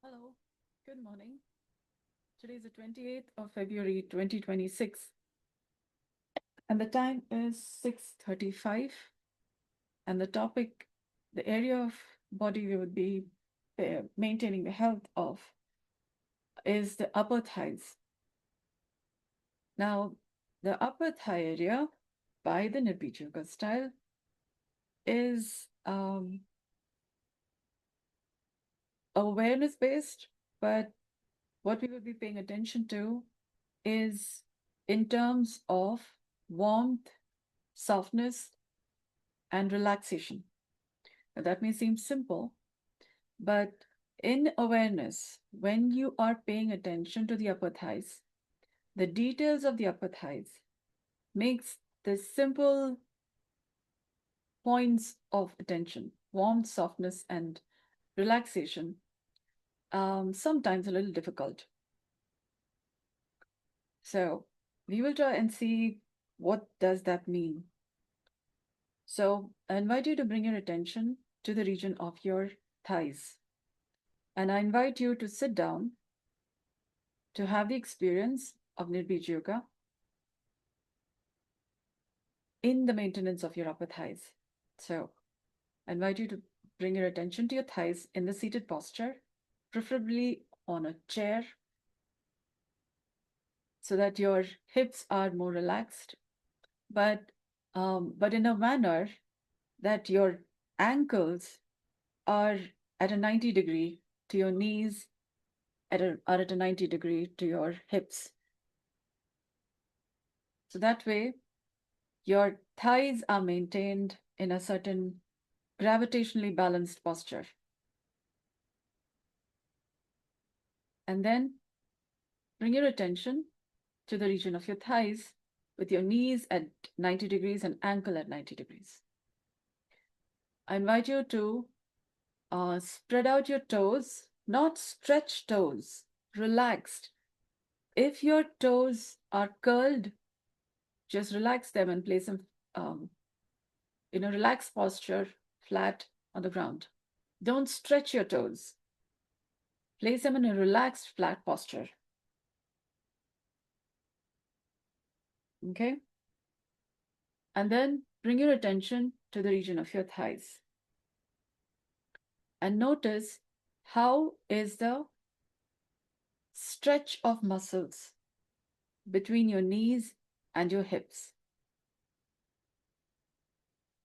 Hello, good morning. Today is the 28th of February 2026, and the time is 6:35. And the topic, the area of body we would be maintaining the health of is the upper thighs. Now, the upper thigh area by the Nirbeeja Yoga style is awareness based, but what we will be paying attention to is in terms of warmth, softness, and relaxation. Now, that may seem simple, but in awareness, when you are paying attention to the upper thighs, the details of the upper thighs makes the simple points of attention, warmth, softness, and relaxation, sometimes a little difficult. So we will try and see what does that mean. So I invite you to bring your attention to the region of your thighs. And I invite you to sit down to have the experience of Nirbeeja Yoga in the maintenance of your upper thighs. So I invite you to bring your attention to your thighs in the seated posture, preferably on a chair, so that your hips are more relaxed, but in a manner that your ankles are at a 90 degree to your knees, are at a 90 degree to your hips. So that way, your thighs are maintained in a certain gravitationally balanced posture. And then bring your attention to the region of your thighs with your knees at 90 degrees and ankle at 90 degrees. I invite you to spread out your toes, not stretch toes, relaxed. If your toes are curled, just relax them and place them in a relaxed posture, flat on the ground. Don't stretch your toes. Place them in a relaxed, flat posture. Okay? And then bring your attention to the region of your thighs. And notice how is the stretch of muscles between your knees and your hips.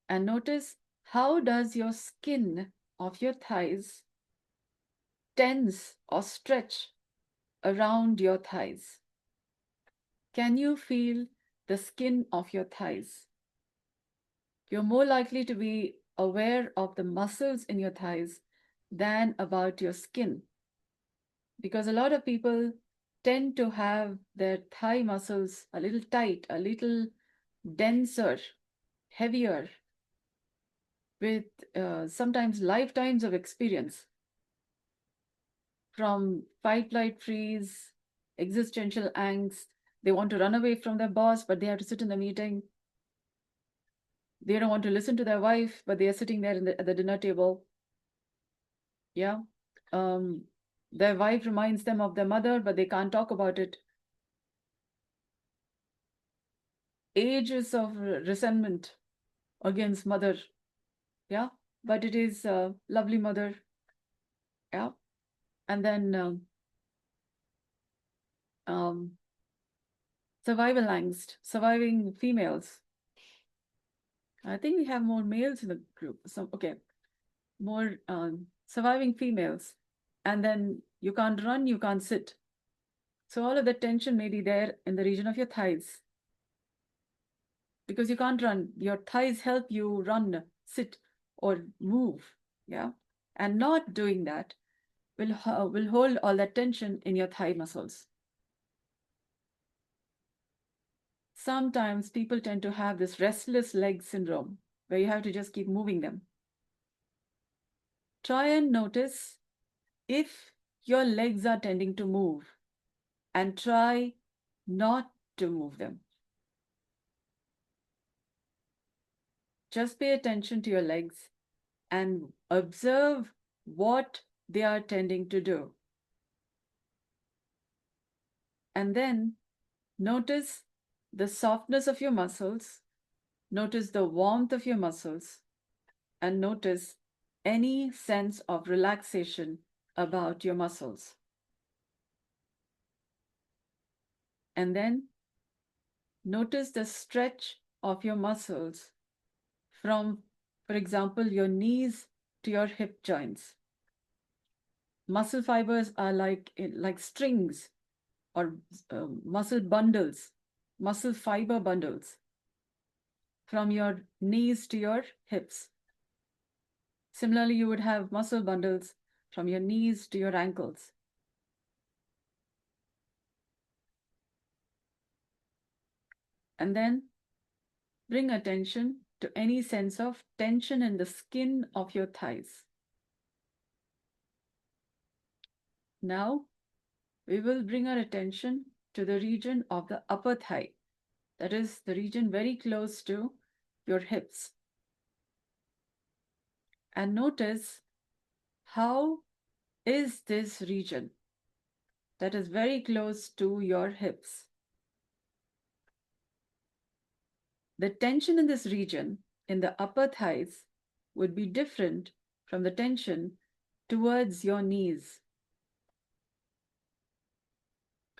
And notice how does your skin of your thighs tense or stretch around your thighs. Can you feel the skin of your thighs? You're more likely to be aware of the muscles in your thighs than about your skin. Because a lot of people tend to have their thigh muscles a little tight, a little denser, heavier, with sometimes lifetimes of experience from fight, flight, freeze, existential angst. They want to run away from their boss, but they have to sit in the meeting. They don't want to listen to their wife, but they are sitting there at the dinner table. Yeah. Um, their wife reminds them of their mother, but they can't talk about it. Ages of resentment against mother. Yeah. But it is a lovely mother. Yeah. And then um, survival angst, surviving females. I think we have more males in the group. So, okay, more surviving females. And then you can't run, you can't sit. So all of the tension may be there in the region of your thighs because you can't run. Your thighs help you run, sit, or move. Yeah. And not doing that will hold all that tension in your thigh muscles. Sometimes people tend to have this restless leg syndrome where you have to just keep moving them. Try and notice if your legs are tending to move and try not to move them. Just pay attention to your legs and observe what they are tending to do. And then notice the softness of your muscles, notice the warmth of your muscles, and notice any sense of relaxation about your muscles. And then notice the stretch of your muscles from, for example, your knees to your hip joints. Muscle fibers are like strings or muscle bundles, muscle fiber bundles from your knees to your hips. Similarly, you would have muscle bundles from your knees to your ankles. And then bring attention to any sense of tension in the skin of your thighs. Now, we will bring our attention to the region of the upper thigh. That is the region very close to your hips. And notice how is this region that is very close to your hips. The tension in this region, in the upper thighs, would be different from the tension towards your knees.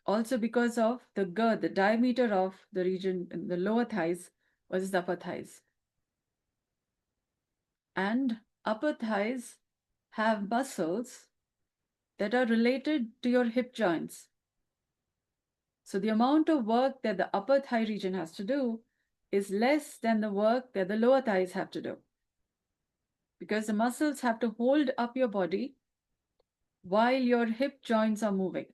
Also because of the girth, the diameter of the region in the lower thighs versus the upper thighs. And upper thighs have muscles that are related to your hip joints. So the amount of work that the upper thigh region has to do is less than the work that the lower thighs have to do. Because the muscles have to hold up your body while your hip joints are moving.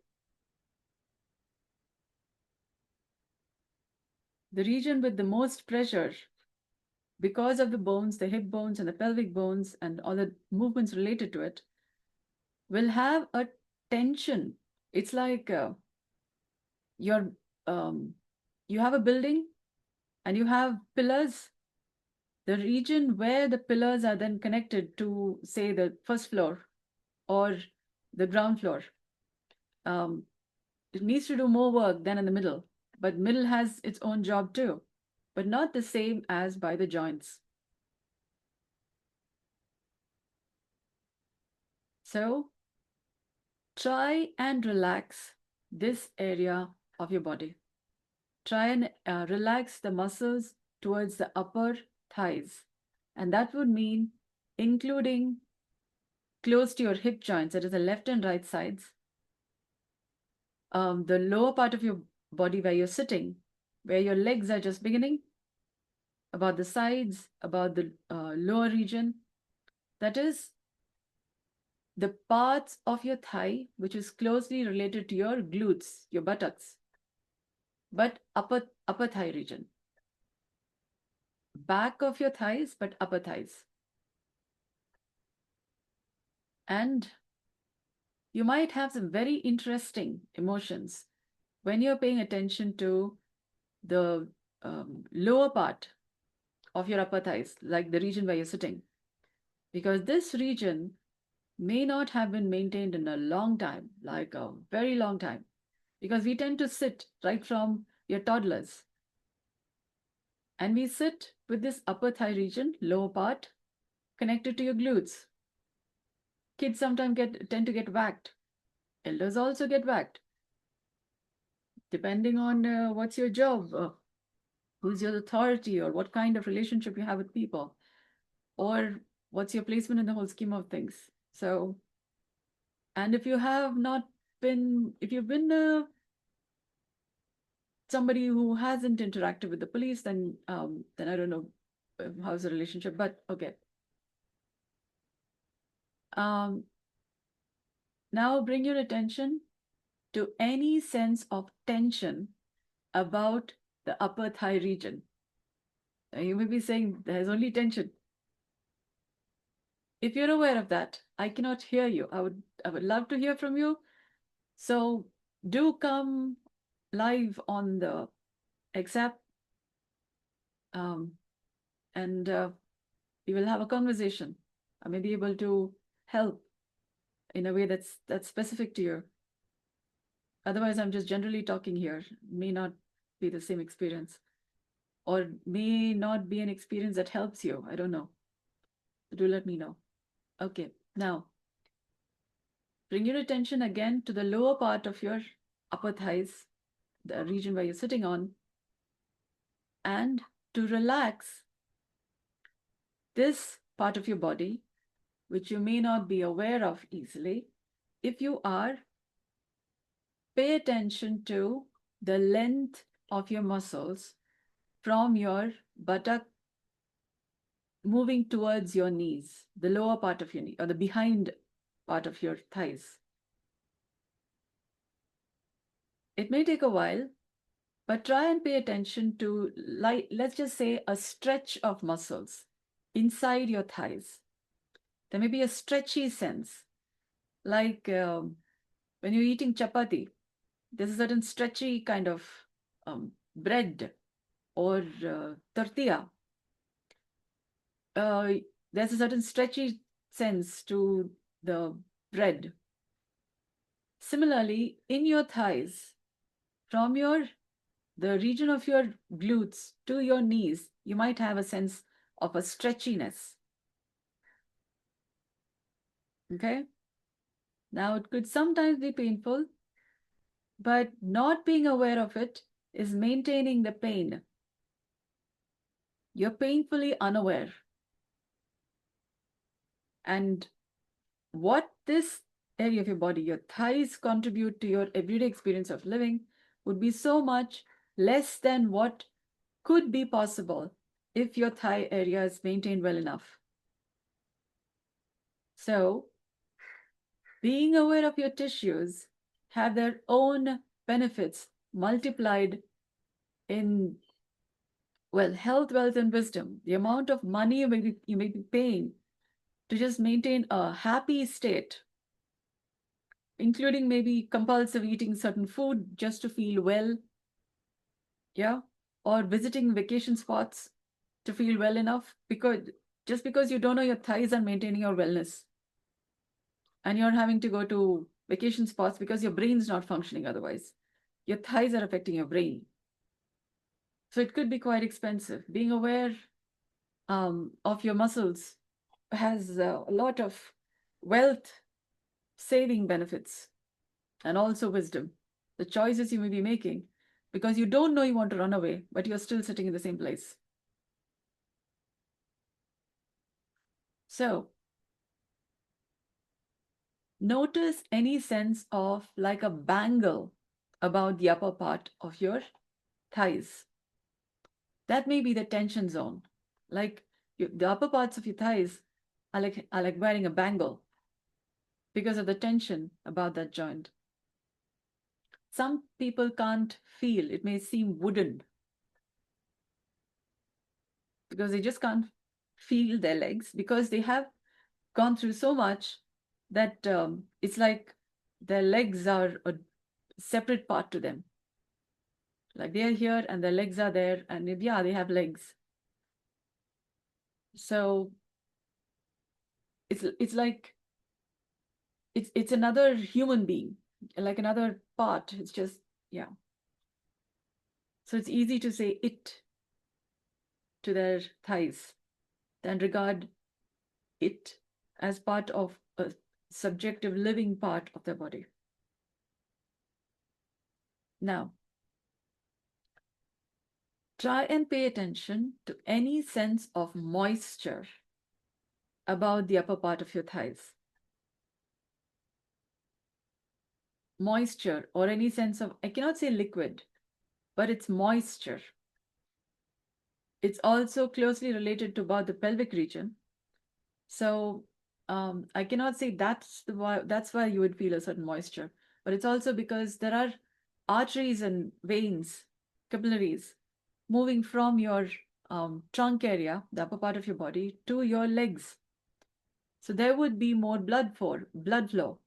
The region with the most pressure, because of the bones, the hip bones and the pelvic bones and all the movements related to it, will have a tension. It's like you have a building and you have pillars. The region where the pillars are then connected to, say, the first floor or the ground floor, um, it needs to do more work than in the middle. But middle has its own job too, but not the same as by the joints. So try and relax this area of your body. Try and relax the muscles towards the upper thighs. And that would mean including close to your hip joints, that is the left and right sides, the lower part of your body where you're sitting, where your legs are just beginning, about the sides, about the lower region. That is the parts of your thigh which is closely related to your glutes, your buttocks, but upper thigh region. Back of your thighs, but upper thighs. And you might have some very interesting emotions when you're paying attention to the lower part of your upper thighs, like the region where you're sitting, because this region may not have been maintained in a long time, like a very long time, because we tend to sit right from your toddlers. And we sit with this upper thigh region, lower part, connected to your glutes. Kids sometimes tend to get whacked. Elders also get whacked. Depending on what's your job, who's your authority, or what kind of relationship you have with people, or what's your placement in the whole scheme of things. So, and if you have not been, if you've been somebody who hasn't interacted with the police, then I don't know how's the relationship, but okay. Now bring your attention to any sense of tension about the upper thigh region. Now you may be saying there's only tension. If you're aware of that, I cannot hear you. I would love to hear from you. So do come live on the XApp, and we will have a conversation. I may be able to help in a way that's specific to you. Otherwise, I'm just generally talking here. May not be the same experience, or may not be an experience that helps you. I don't know. Do let me know. Okay, now bring your attention again to the lower part of your upper thighs, the region where you're sitting on, and to relax this part of your body, which you may not be aware of easily. If you are, pay attention to the length of your muscles from your buttock moving towards your knees, the lower part of your knee, or the behind part of your thighs. It may take a while, but try and pay attention to, like, let's just say, a stretch of muscles inside your thighs. There may be a stretchy sense, like when you're eating chapati, there's a certain stretchy kind of bread or tortilla. There's a certain stretchy sense to the bread. Similarly, in your thighs, from the region of your glutes to your knees, you might have a sense of a stretchiness. Okay? Now, it could sometimes be painful, but not being aware of it is maintaining the pain. You're painfully unaware. And what this area of your body, your thighs, contribute to your everyday experience of living would be so much less than what could be possible if your thigh area is maintained well enough. So, being aware of your tissues have their own benefits multiplied in, well, health, wealth, and wisdom. The amount of money you may be paying to just maintain a happy state, including maybe compulsive eating certain food just to feel well, yeah, or visiting vacation spots to feel well enough, because just because you don't know your thighs are maintaining your wellness, and you're having to go to vacation spots because your brain's not functioning otherwise. Your thighs are affecting your brain. So it could be quite expensive. Being aware of your muscles has a lot of wealth saving benefits and also wisdom. The choices you may be making because you don't know you want to run away, but you're still sitting in the same place. So notice any sense of like a bangle about the upper part of your thighs. That may be the tension zone. Like the upper parts of your thighs are like wearing a bangle because of the tension about that joint. Some people can't feel, it may seem wooden because they just can't feel their legs because they have gone through so much that it's like their legs are a separate part to them. Like they are here and their legs are there, and yeah, they have legs. So it's like it's another human being, like another part. It's just, yeah. So it's easy to say it to their thighs than regard it as part of a subjective living part of their body. Now, try and pay attention to any sense of moisture about the upper part of your thighs. Moisture or any sense of, I cannot say liquid, but it's moisture. It's also closely related to about the pelvic region. So I cannot say that's why you would feel a certain moisture, but it's also because there are arteries and veins, capillaries, moving from your trunk area, the upper part of your body, to your legs. So there would be more blood flow.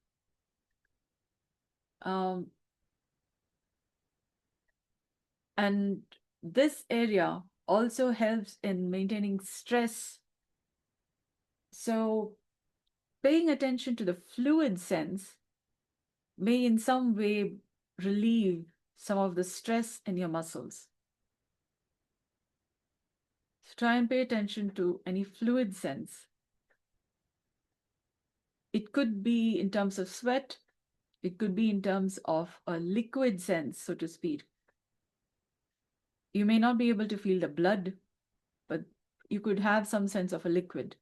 Um, and this area also helps in maintaining stress. So paying attention to the fluid sense may in some way relieve some of the stress in your muscles. So try and pay attention to any fluid sense. It could be in terms of sweat, it could be in terms of a liquid sense, so to speak. You may not be able to feel the blood, but you could have some sense of a liquid.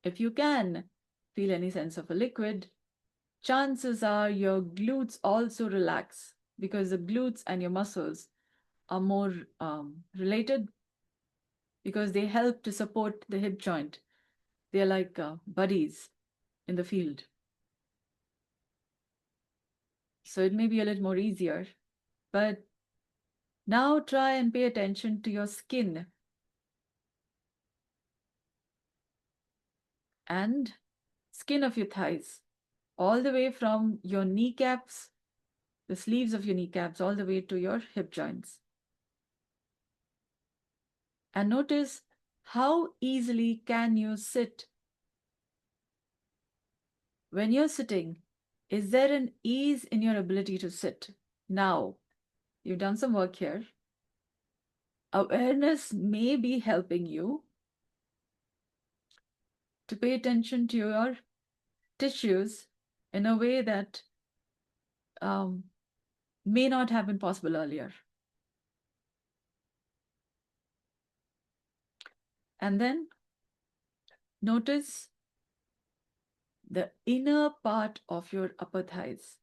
If you can feel any sense of a liquid, chances are your glutes also relax, because the glutes and your muscles are more related, because they help to support the hip joint. They're like buddies in the field. So it may be a little more easier. But now try and pay attention to your skin and skin of your thighs, all the way from your kneecaps, the sleeves of your kneecaps, all the way to your hip joints. And notice how easily can you sit. When you're sitting, is there an ease in your ability to sit? Now, you've done some work here. Awareness may be helping you to pay attention to your tissues in a way that may not have been possible earlier. And then notice the inner part of your upper thighs.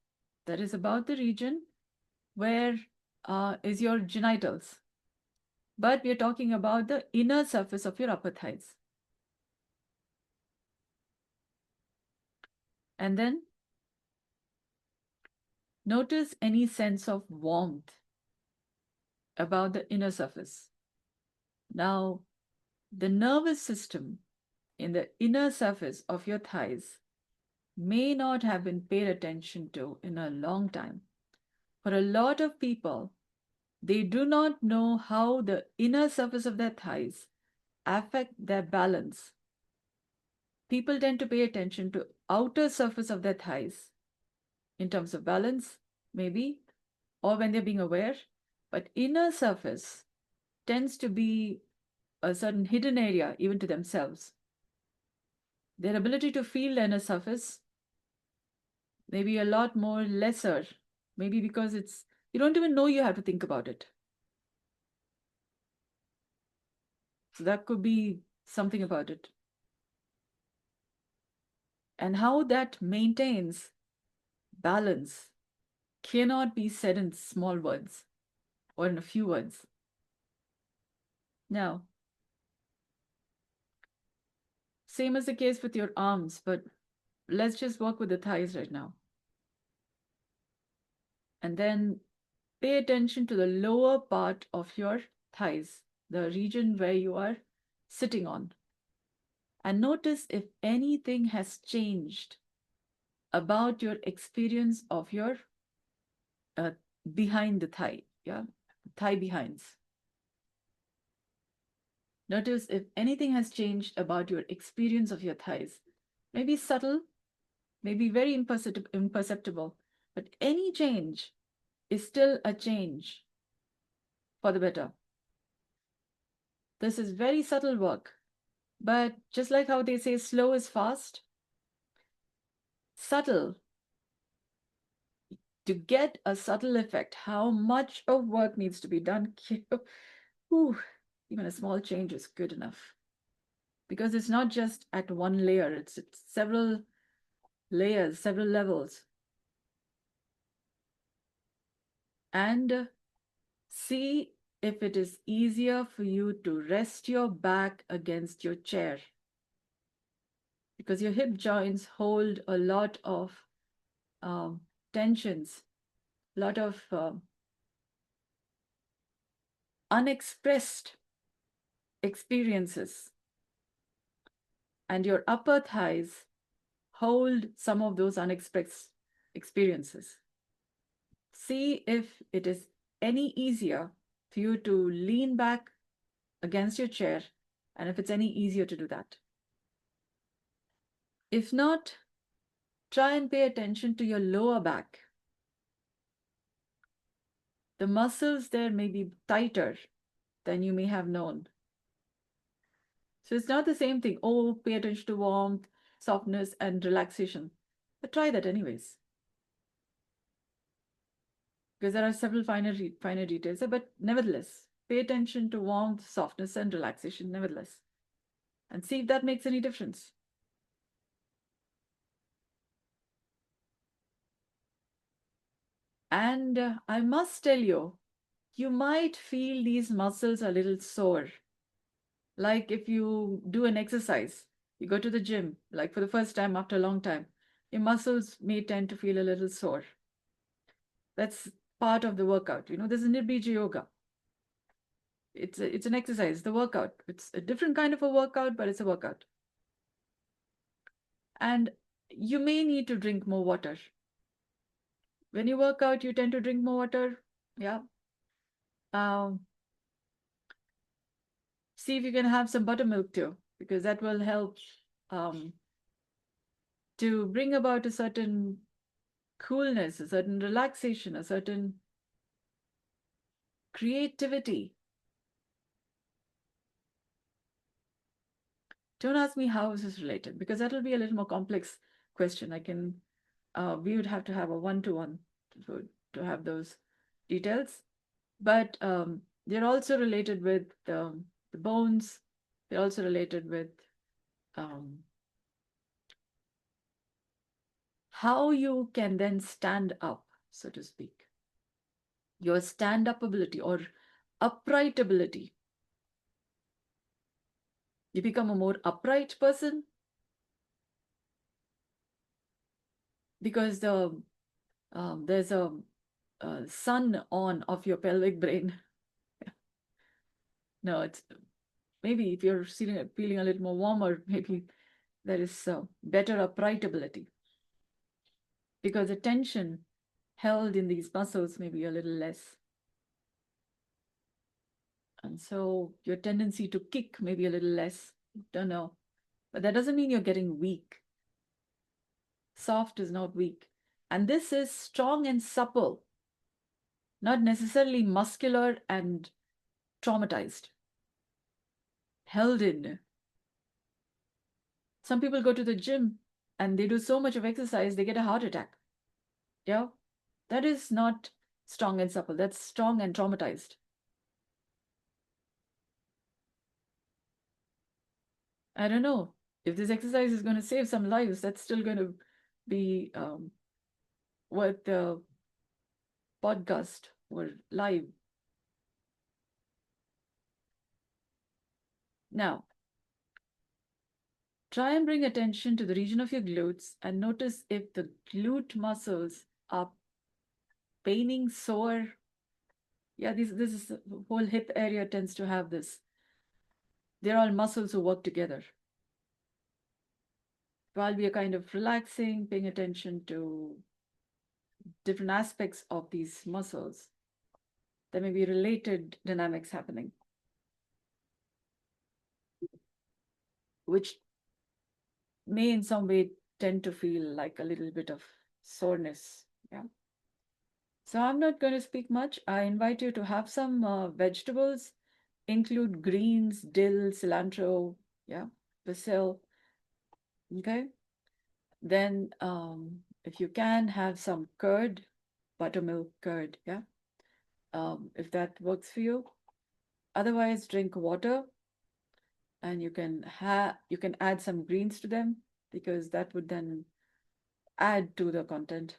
That is about the region where is your genitals. But we are talking about the inner surface of your upper thighs. And then notice any sense of warmth about the inner surface. Now, the nervous system in the inner surface of your thighs may not have been paid attention to in a long time. For a lot of people, they do not know how the inner surface of their thighs affect their balance. People tend to pay attention to outer surface of their thighs in terms of balance, maybe, or when they're being aware, but inner surface tends to be a certain hidden area even to themselves. Their ability to feel the inner surface may be a lot more lesser, maybe because you don't even know you have to think about it. So that could be something about it. And how that maintains balance cannot be said in small words or in a few words. Now, same as the case with your arms, but let's just work with the thighs right now. And then pay attention to the lower part of your thighs, the region where you are sitting on. And notice if anything has changed about your experience of your behind the thigh, thigh behinds. Notice if anything has changed about your experience of your thighs. Maybe subtle, maybe very imperceptible, but any change is still a change for the better. This is very subtle work, but just like how they say slow is fast, subtle, to get a subtle effect, how much of work needs to be done? Whew, even a small change is good enough. Because it's not just at one layer, it's several layers, several levels. And see if it is easier for you to rest your back against your chair. Because your hip joints hold a lot of tensions, a lot of unexpressed experiences. And your upper thighs hold some of those unexpressed experiences. See if it is any easier for you to lean back against your chair, and if it's any easier to do that. If not, Try and pay attention to your lower back. The muscles there may be tighter than you may have known. So it's not the same thing. Oh, pay attention to warmth, softness, and relaxation. But try that anyways. Because there are several finer details. But nevertheless, pay attention to warmth, softness, and relaxation, nevertheless. And see if that makes any difference. And I must tell you, you might feel these muscles a little sore. Like if you do an exercise, you go to the gym, like for the first time after a long time, your muscles may tend to feel a little sore. That's part of the workout. You know, there's a Nirbeeja Yoga. It's an exercise, the workout. It's a different kind of a workout, but it's a workout. And you may need to drink more water. When you work out, you tend to drink more water. Yeah. Um, See if you can have some buttermilk too, because that will help um, to bring about a certain coolness, a certain relaxation, a certain creativity. Don't ask me how is this related, because that will be a little more complex question. We would have to have a one-to-one to have those details. But they're also related with the bones. They're also related with um, how you can then stand up, so to speak. Your stand-up ability or upright ability. You become a more upright person because there's a sun on of your pelvic brain. No, it's maybe if you're feeling a little more warmer, maybe there is better upright ability because the tension held in these muscles may be a little less. And so your tendency to kick may be a little less. Don't know. But that doesn't mean you're getting weak. Soft is not weak. And this is strong and supple, not necessarily muscular and traumatized, held in. Some people go to the gym and they do so much of exercise, they get a heart attack. Yeah, that is not strong and supple. That's strong and traumatized. I don't know if this exercise is going to save some lives. That's still going to be worth the podcast or live. Now, try and bring attention to the region of your glutes and notice if the glute muscles are paining, sore. Yeah, this is the whole hip area tends to have this. They're all muscles who work together. While we are kind of relaxing, paying attention to different aspects of these muscles, there may be related dynamics happening, which may in some way tend to feel like a little bit of soreness. Yeah. So I'm not going to speak much. I invite you to have some vegetables, include greens, dill, cilantro, yeah, basil. Okay. Then if you can have some curd, buttermilk curd, yeah, if that works for you. Otherwise, drink water, and you can add some greens to them because that would then add to the content.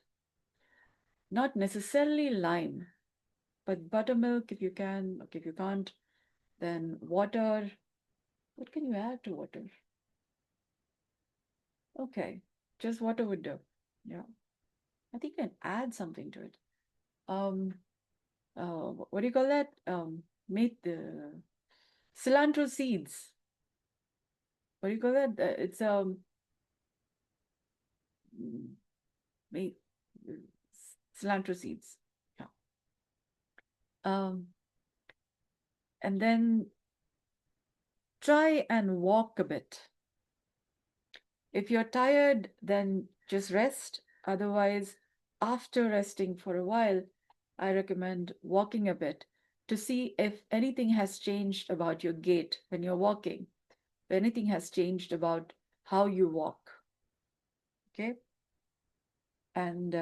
Not necessarily lime, but buttermilk if you can. Okay, if you can't, then water. What can you add to water? Okay, just water would do. Yeah, I think you can add something to it. Um, what do you call that? Made the cilantro seeds. What do you call that? It's made cilantro seeds. Yeah. Um, and then try and walk a bit. If you're tired, then just rest. Otherwise, after resting for a while, I recommend walking a bit to see if anything has changed about your gait when you're walking, if anything has changed about how you walk. Okay. And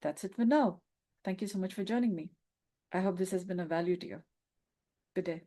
that's it for now. Thank you so much for joining me. I hope this has been of value to you. Good day.